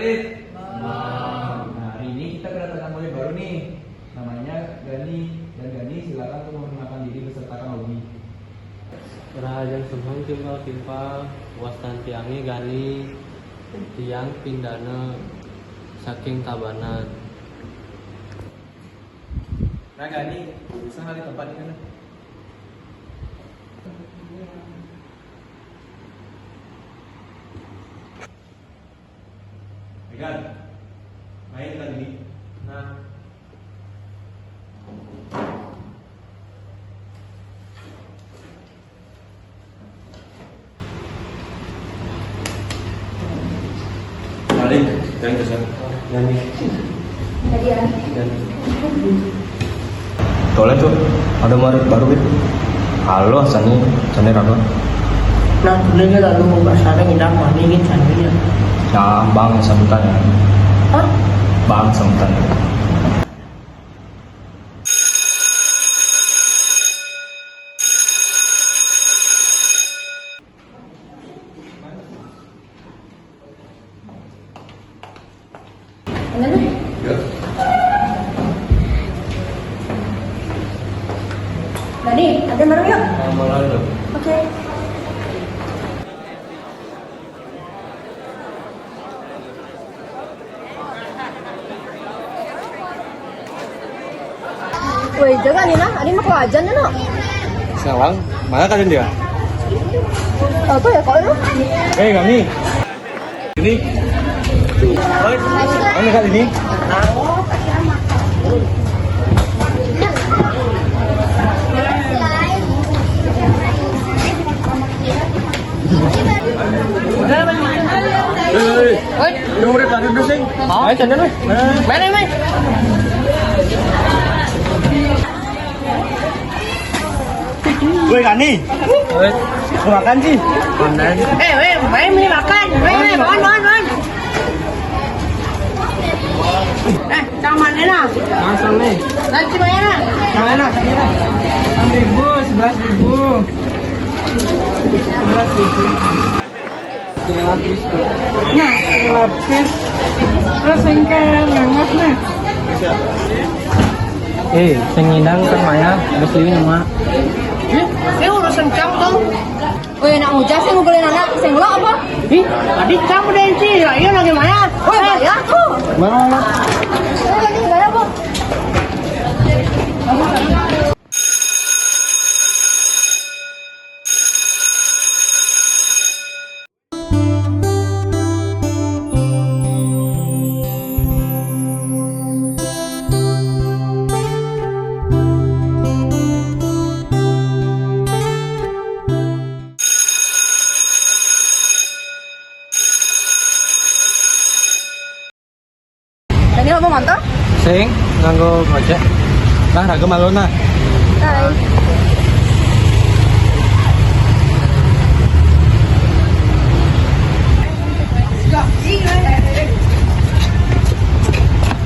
Khalid. Nah, hari ini kita kedatangan murid baru nih. Namanya Gani. Dan Gani silakan untuk memperkenalkan diri beserta Kang Obi. Rahajan Sumhong timpal-timpal wastan tiangi Gani tiang pindana saking Tabanan. Nah Gani, bisa nggak di tempat ini? Megan, main kali ini. Nah. Paling, yang kesan. Gani. Tolong tuh, ada murid baru gitu. Halo, Sani Raga. Nah, dulunya lalu mau bahasa ngidam mani gitu Sani ya. Nah, Bang sambutan ya. Hah? Bang sambutan. Tadi, ada baru yuk. Malam dong. Oke. Woi, jangan nih nah, ada mau kewajan ya no. Sekarang, mana kalian dia? Apa ya kau itu? Gani. Ini. Oi, mana kali ini? Oi, Yung murid baru dulu sih. ayo canda weh. Main. Woi Gani. Mau makan sih? Weh, main makan. Weh, makan. Cang mana nak? Langsung nih. Nanti mana? Mana? 6.000, 11.000. 11.000. Nah, lapis. Terus engkel ngangat nih. Sing ngidang kan Maya, geus liwin mah. Ini urusan cang tuh. Woi, nak ngujak sih ngukulin anak, senggol apa? Ih, tadi cang udah sih. Ayo lagi mana? Woi, bayar tuh. Mana? Lagi bayar apa? Ini apa mantap? Sing nganggo gojek. Nah, raga malona. Hai.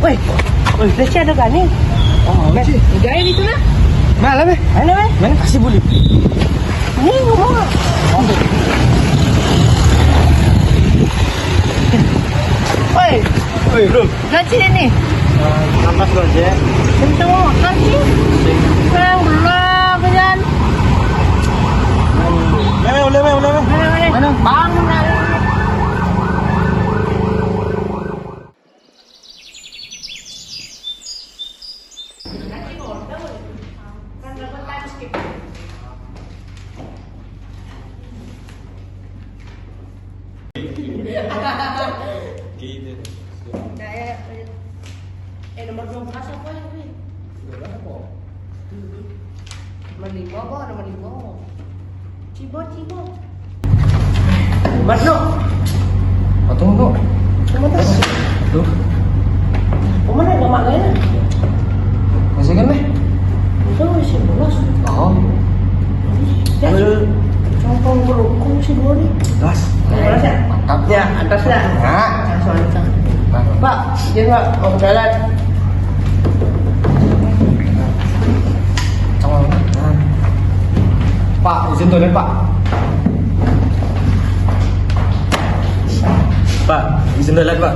Woi, udah sih ada Gani. Oh, sih. Udah ya itu nah. Mana be? Mana weh? Mana kasih buli. Ini ngomong. Woi, Bro. nanti ini. Nampak gojek. Tentu nanti. Kurang belum kan? Udah. Mana? Bangun lah. Nomor 12 apa ya? Nomor 5 kok, nomor 5. Cibo. Mas no. Tunggu. Kumatas. Tuh. Kumana enggak makanya? Masih kan deh? Itu masih 11. Oh. Compong berhukum sih dua nih. Gas. Atas ya? Mantap. Ya, atas ya. Nah. Pak, dia Pak, mau jalan. Pak, izin toilet Pak. Pak, izin toilet Pak.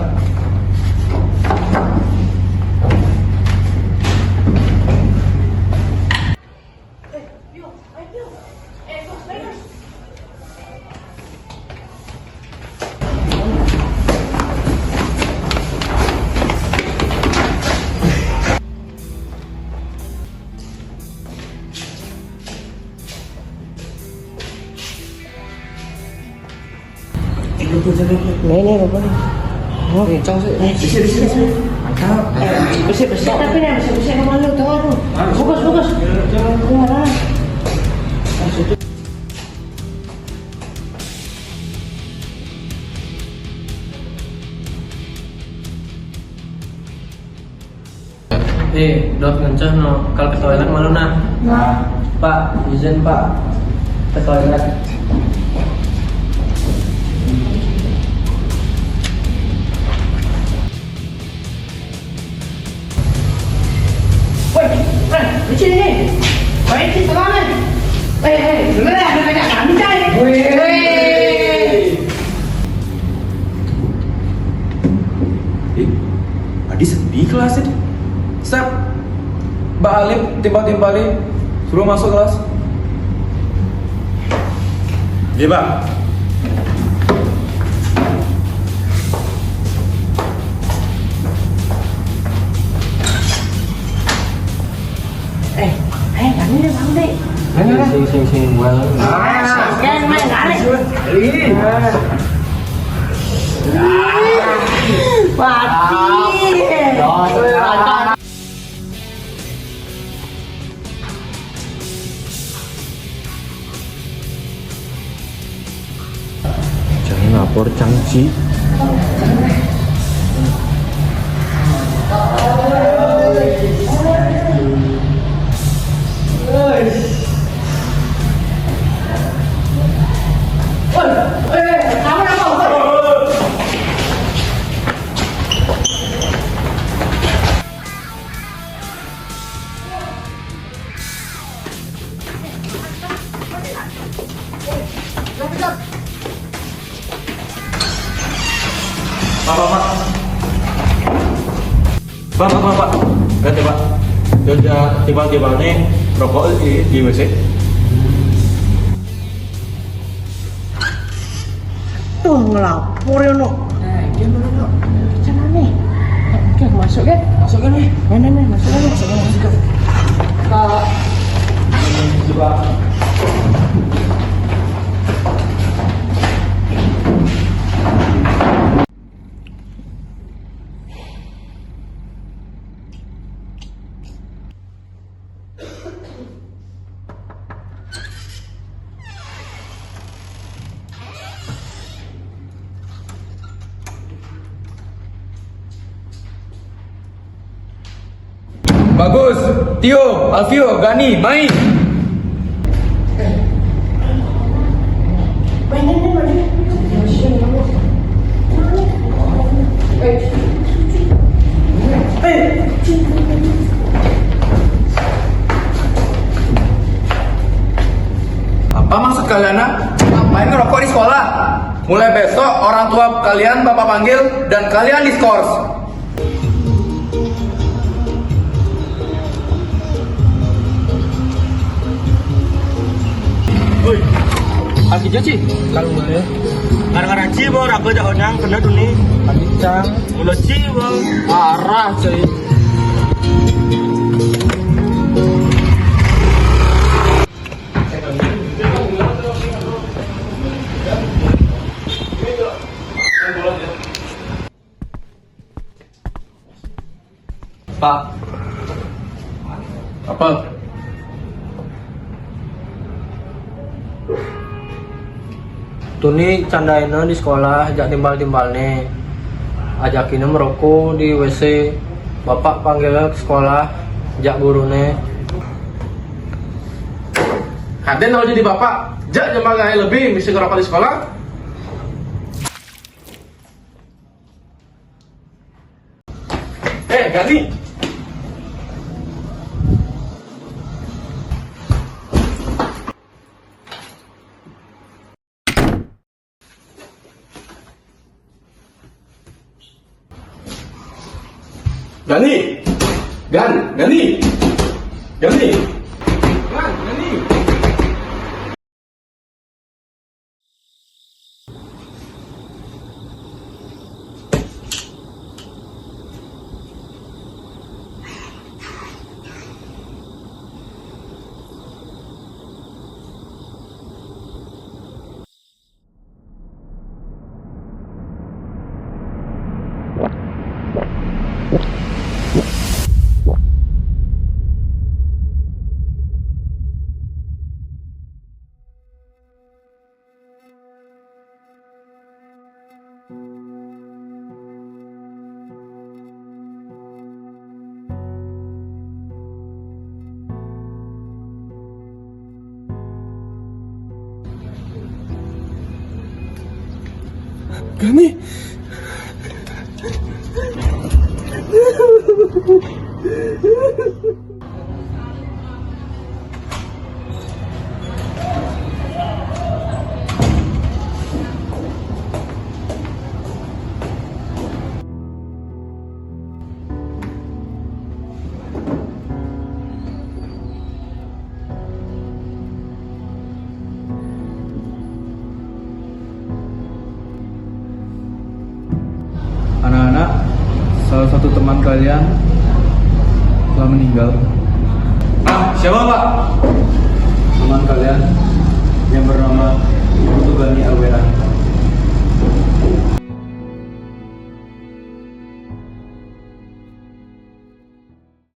Ini Bapak nih. Oh, Kencang sih. Bersih. Mantap. Bersih. Tapi nih bersih ke malu tengah tuh. Fokus. Kemana? Dok ngenceh no. Kalau ke toilet malu nah. Pak, izin Pak. Ke toilet. Di sini. Baik di tengah nih. Dengar ya, ada banyak kami cari. Adi sepi kelas ini. Step. Mbak Alim timpal-timpali suruh masuk kelas. Iya, Pak. Kami udah bang deh. Sing well. Jangan main tarik. Mati. Jangan lapor Cangci. Pak. Ganti Pak. Jangan tiba-tiba nih rokok di WC. Tuh ngelapor ya no. Dia dulu no. Sana nih. Oke masuk ya. Masuk kan nih. Nih masuk kan. Pak. Coba. Bagus, Tio, Alfio, Gani, main. Apa maksud kalian? Ngapain ngerokok di sekolah? Mulai besok orang tua kalian bapak panggil dan kalian diskors. Aki Jaci, kalau boleh. Gara-gara cibo raga dah onang kena duni. Kencang. Mula cibo. Parah cuy. Pak. Apa? Tuh nih candainnya di sekolah, ajak timbal-timbal nih. Ajakinnya merokok di WC. Bapak panggilnya ke sekolah, ajak gurunya. Kaden kalau jadi bapak, jak jam lebih mesti ngerokok di sekolah. Gani. Gani! Gani! Gani! Gani! Gani! Anak-anak, salah satu teman kalian telah meninggal. Siapa Pak? Teman kalian yang bernama Putu Gani Alwera.